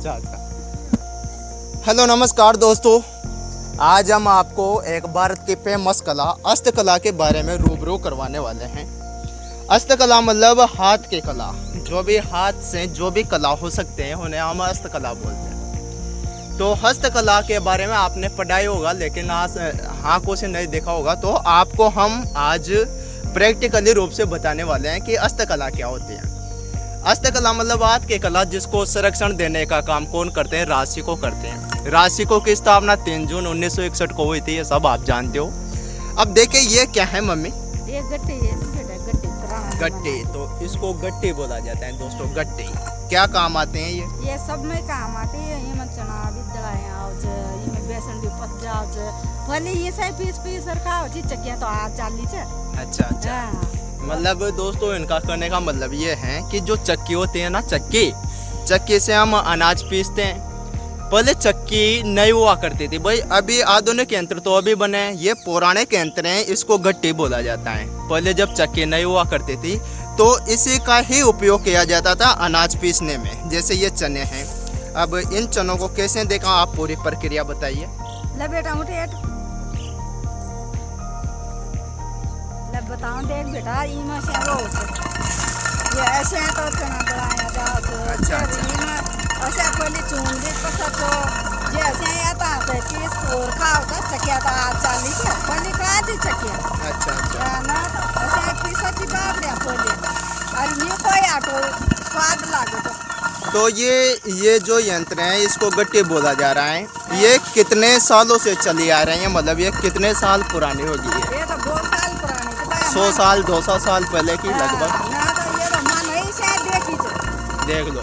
अच्छा अच्छा। हेलो नमस्कार दोस्तों, आज हम आपको एक भारत की फेमस कला हस्तकला के बारे में रूबरू करवाने वाले हैं। हस्तकला मतलब हाथ की कला, जो भी हाथ से जो भी कला हो सकते हैं उन्हें हम हस्तकला बोलते हैं। तो हस्तकला के बारे में आपने पढ़ाई होगा, लेकिन आज आंखों से नहीं देखा होगा। तो आपको हम आज प्रैक्टिकली रूप से बताने वाले हैं कि हस्तकला क्या होती है। हस्तकला मतलब हाथ की कला, जिसको संरक्षण देने का काम कौन करते हैं? राशि को करते हैं। राशि को की स्थापना 3 जून 1961 को हुई थी, ये सब आप जानते हो। अब देखिए ये क्या है मम्मी? ये गट्टी है, गट्टी। तो इसको गट्टी बोला जाता है दोस्तों। गट्टी क्या काम आते हैं ये सब में काम आते हैं। ये में चना भी दलाए आओ छ, ये में बेसन भी पच जाओ छ। भले ये सब पीस रखा हो छी, चक्कियां तो आज चाली छ। अच्छा अच्छा। मतलब दोस्तों इनका कहने का मतलब ये है कि जो चक्की होती है ना, चक्की से हम अनाज पीसते हैं। पहले चक्की नहीं हुआ करती थी भाई, अभी आधुनिक यंत्र तो अभी बने हैं, ये पौराणिक यंत्र हैं, इसको गट्टी बोला जाता है। पहले जब चक्की नहीं हुआ करती थी तो इसी का ही उपयोग किया जाता था अनाज पीसने में। जैसे ये चने हैं, अब इन चनों को कैसे देखा, आप पूरी प्रक्रिया बताइए। ले बेटा उठे, ले बताओ देख बेटा, इमा से वो ये ऐसे तो चना दलाया जाओ। अच्छा ऐसे पहले चूंगी पसतो जैसे आता है पीस और खाओ तो चकिया तो आज चाली है पहले काजी चकिया। अच्छा अच्छा ना ऐसे पीसा की बात ले पहले और ये कोई आटो स्वाद लागे तो ये जो यंत्र है इसको गट्टी बोला जा रहा है। ये कितने सालों से चली आ रही है, मतलब ये कितने साल पुरानी होगी? ये तो 2 साल पुरानी, 100 साल 200 साल पहले की लगभग। ना तो ये तो मन ही से देखी देख लो,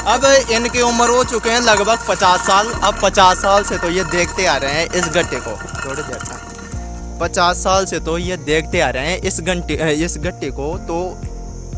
अब इनकी उम्र हो चुके हैं लगभग 50 साल। अब 50 साल से तो ये देखते आ रहे हैं इस गट्टे को। थोड़ी देर तक 50 साल से तो ये देखते आ रहे हैं इस गट्टे को। तो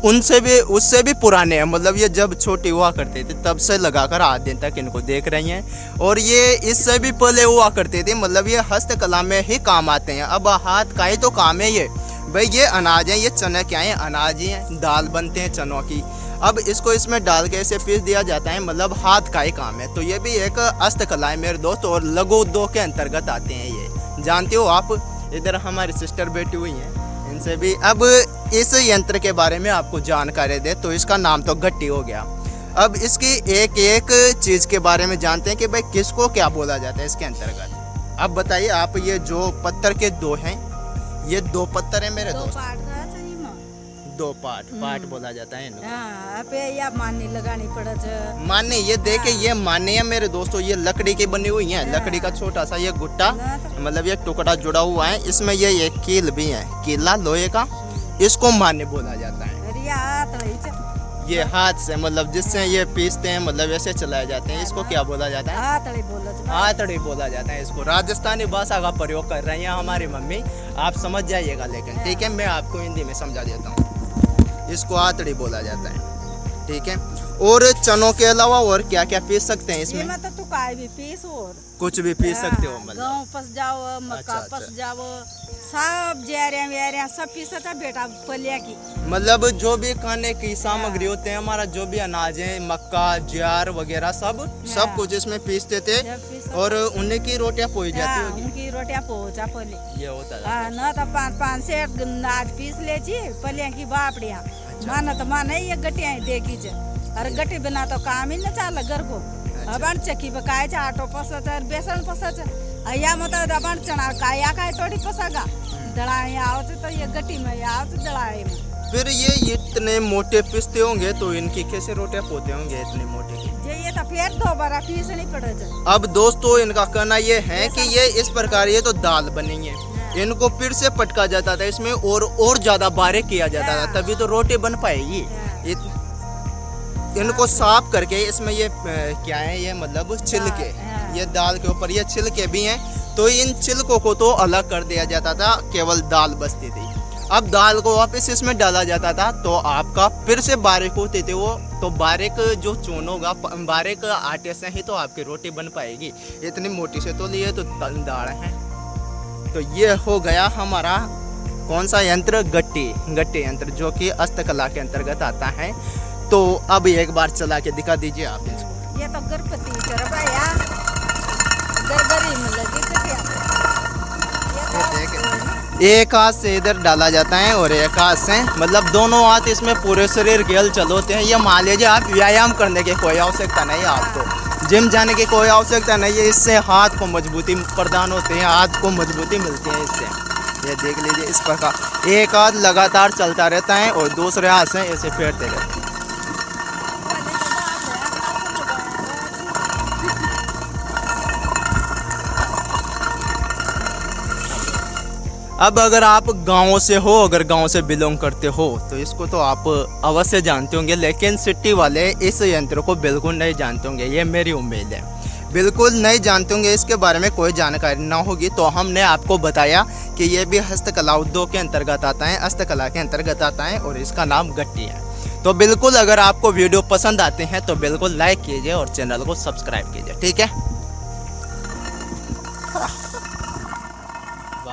उससे भी पुराने हैं, मतलब ये जब छोटी हुआ करते थे तब से लगाकर आज दिन तक इनको देख रही हैं। और ये इससे भी पहले हुआ करते थे, मतलब ये हस्तकला में ही काम आते हैं। अब हाथ का ही तो काम है ये भाई। ये अनाज है, ये चने क्या है? अनाज ही है, दाल बनते हैं चनों की। अब इसको इसमें डाल के ऐसे पीस दिया जाता है, मतलब हाथ का ही काम है। तो ये भी एक हस्तकला है मेरे दोस्त, और लघु उद्योग के अंतर्गत आते हैं ये, जानते हो आप। इधर हमारी सिस्टर बैठी हुई हैं, इनसे भी अब इस यंत्र के बारे में आपको जानकारी दे तो इसका नाम तो गट्टी हो गया। अब इसकी एक एक चीज़ के बारे में जानते हैं कि भाई किसको क्या बोला जाता है इसके अंतर्गत। अब बताइए आप, ये जो पत्थर के 2 हैं, ये 2 पत्थर है मेरे दोस्त। 2 पार्ट बोला जाता है इनको। अबे या मानने लगानी पड़ा छ। माने ये देखे, ये माने है मेरे दोस्तों, ये लकड़ी की बनी हुई है। लकड़ी का छोटा सा ये गुट्टा, मतलब ये टुकड़ा जुड़ा हुआ है, इसमें ये एक कील भी है, कीला लोहे का, इसको माने बोला जाता है। ये हाथ से, मतलब जिससे ये पीसते हैं, मतलब ऐसे चलाए जाते हैं, इसको क्या बोला जाता है? हाथड़ी बोला जाता है इसको। राजस्थानी भाषा का प्रयोग कर रही हैं हमारी मम्मी, आप समझ जाइएगा, लेकिन ठीक है मैं आपको हिंदी में समझा देता हूँ। इसको हाथड़ी बोला जाता है, ठीक है। और चनों के अलावा और क्या क्या पीस सकते हैं इसमें? मतलब तू काय भी पीस और कुछ भी पीस सकते हो, मतलब गाँव पस जाओ, मक्का अच्छा। पस जाओ, सब जेरिया सब पीसता बेटा पलिया की। मतलब जो भी खाने की सामग्री होते हैं, हमारा जो भी अनाज है, मक्का ज्वार वगैरह सब कुछ इसमें पीसते थे, और उन्हीं की रोटियां पोई जाती होगी। उनकी रोटियां पोचा पहले ये होता है न तो 5 से अनाज पीस ले छी पलिया की बापड़िया। माना तो माने ये गट्टियां देखी छ, अरे गट्टी बिना तो काम ही न चाल घर को। अब चक्की पकाए छ, आटो पसच, बेसन पसच, या मतलब अब चना काया काय थोड़ी पसागा दड़ाए आओ तो ये गट्टी में आओ तो दड़ाए में। फिर ये इतने मोटे पिसते होंगे तो इनकी कैसे रोटियां पोते होंगे इतने मोटे की? ये तो फिर 2 बार पीस नहीं पड़े छ। अब दोस्तों इनका कहना ये है कि ये इस प्रकार ये तो दाल बनी है, इनको फिर से पटका जाता था इसमें, और ज्यादा बारीक किया जाता था, तभी तो रोटी बन पाएगी। इनको साफ करके इसमें ये क्या है, ये मतलब छिलके, ये दाल के ऊपर ये छिलके भी हैं, तो इन छिलकों को तो अलग कर दिया जाता था, केवल दाल बचती थी। अब दाल को वापस इसमें डाला जाता था, तो आपका फिर से बारीक होते थे वो, तो बारीक जो चून होगा, बारीक आटे से ही तो आपकी रोटी बन पाएगी। इतनी मोटी से तो लिए तो दाल है। तो ये हो गया हमारा कौन सा यंत्र? गट्टी यंत्र, जो कि हस्तकला के अंतर्गत आता है। तो अब एक बार चला के दिखा दीजिए आप इसको। ये तो गणपति चरवाया गरगरी में लगी गटिया एक हाथ से इधर डाला जाता है और एक हाथ से, मतलब दोनों हाथ इसमें पूरे शरीर के हल चलोते हैं। ये मान लीजिए आप व्यायाम करने की कोई आवश्यकता नहीं है, आपको जिम जाने की कोई आवश्यकता नहीं है। इससे हाथ को मजबूती प्रदान होती है, हाथ को मजबूती मिलती है इससे। ये देख लीजिए इस प्रकार एक हाथ लगातार चलता रहता है और दूसरे हाथ से ऐसे फेरते रहते हैं। अब अगर आप गांव से हो, अगर गांव से बिलोंग करते हो तो इसको तो आप अवश्य जानते होंगे, लेकिन सिटी वाले इस यंत्र को बिल्कुल नहीं जानते होंगे, ये मेरी उम्मीद है। बिल्कुल नहीं जानते होंगे, इसके बारे में कोई जानकारी ना होगी। तो हमने आपको बताया कि ये भी हस्तकला उद्योग के अंतर्गत आता है, हस्तकला के अंतर्गत आता है और इसका नाम गट्टी है। तो बिल्कुल अगर आपको वीडियो पसंद आते हैं तो बिल्कुल लाइक कीजिए और चैनल को सब्सक्राइब कीजिए, ठीक है।